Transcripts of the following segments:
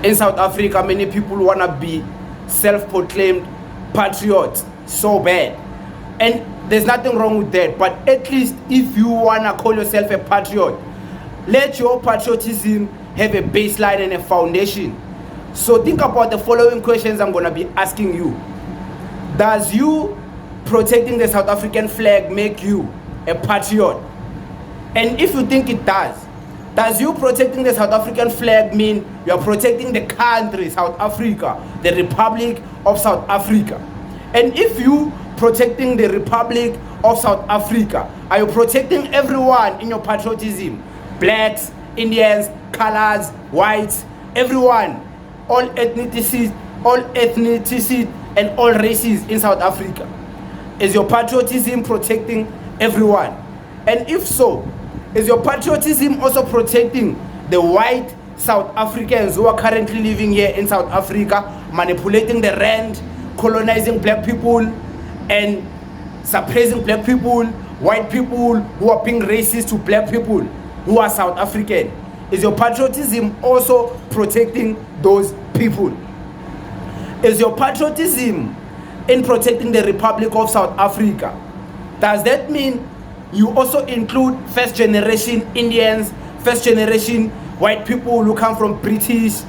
In South Africa, many people want to be self-proclaimed patriots so bad. And there's nothing wrong with that. But at least if you want to call yourself a patriot, let your patriotism have a baseline and a foundation. So think about the following questions I'm going to be asking you. Does you protecting the South African flag make you a patriot? And if you think it does you protecting the South African flag mean you are protecting the country, South Africa, the Republic of South Africa? And if you protecting the Republic of South Africa, are you protecting everyone in your patriotism? Blacks, Indians, colors, whites, everyone, all ethnicities, and all races in South Africa. Is your patriotism protecting everyone? And if so, is your patriotism also protecting the white South Africans who are currently living here in South Africa, manipulating the rand, colonizing black people, and suppressing black people, white people who are being racist to black people who are South African? Is your patriotism also protecting those people? Is your patriotism in protecting the Republic of South Africa? Does that mean you also include first generation Indians, first generation white people who come from British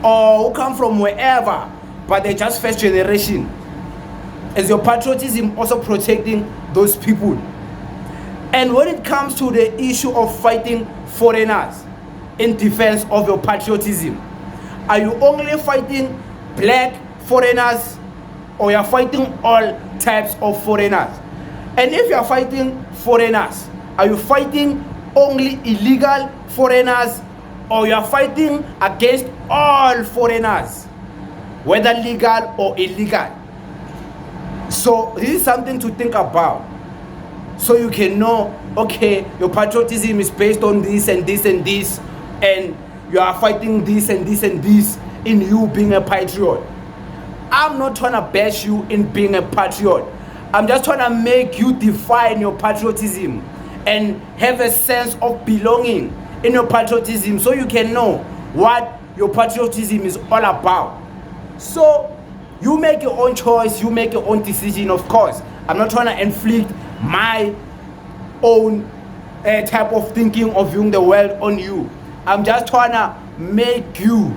or who come from wherever, but they're just first generation? Is your patriotism also protecting those people? And when it comes to the issue of fighting foreigners in defense of your patriotism, are you only fighting black foreigners, or you're fighting all types of foreigners? And if you're fighting foreigners, are you fighting only illegal foreigners, or you're fighting against all foreigners, whether legal or illegal? So this is something to think about, so you can know, okay, your patriotism is based on this and this and this, and you are fighting this and this and this in you being a patriot. I'm not trying to bash you in being a patriot. I'm just trying to make you define your patriotism and have a sense of belonging in your patriotism, so you can know what your patriotism is all about. So you make your own choice, you make your own decision, of course. I'm not trying to inflict my own type of thinking of viewing the world on you. I'm just trying to make you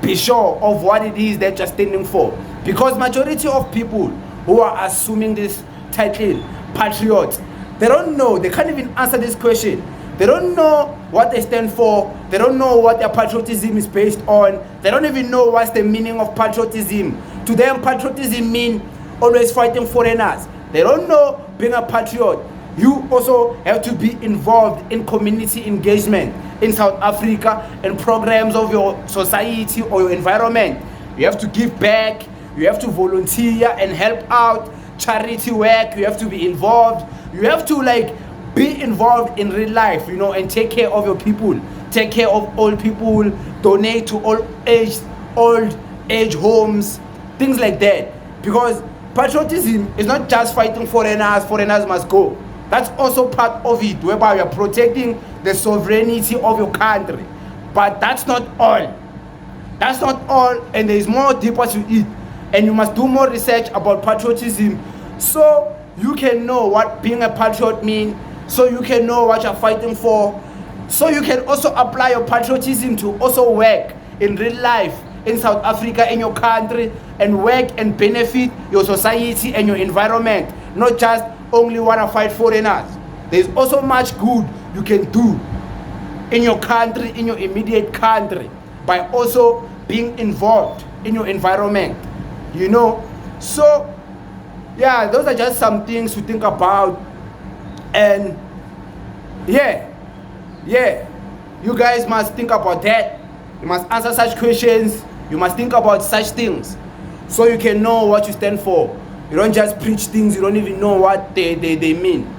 be sure of what it is that you're standing for. Because majority of people who are assuming this title, patriots, they don't know, they can't even answer this question. They don't know what they stand for. They don't know what their patriotism is based on. They don't even know what's the meaning of patriotism. To them, patriotism means always fighting foreigners. They don't know being a patriot. You also have to be involved in community engagement in South Africa and programs of your society or your environment. You have to give back. You have to volunteer and help out, charity work. You have to be involved. You have to be involved in real life, and take care of your people, take care of old people, donate to old age homes, things like that. Because patriotism is not just fighting foreigners must go. That's also part of it, whereby you're protecting the sovereignty of your country. But that's not all. That's not all, and there is more deeper to it. And you must do more research about patriotism, so you can know what being a patriot means, so you can know what you're fighting for, so you can also apply your patriotism to also work in real life in South Africa, in your country, and work and benefit your society and your environment, not just only want to fight foreigners. There's also much good you can do in your country, in your immediate country, by also being involved in your environment, So yeah, those are just some things to think about. And yeah, you guys must think about that. You must answer such questions. You must think about such things, so you can know what you stand for. You don't just preach things you don't even know what they mean.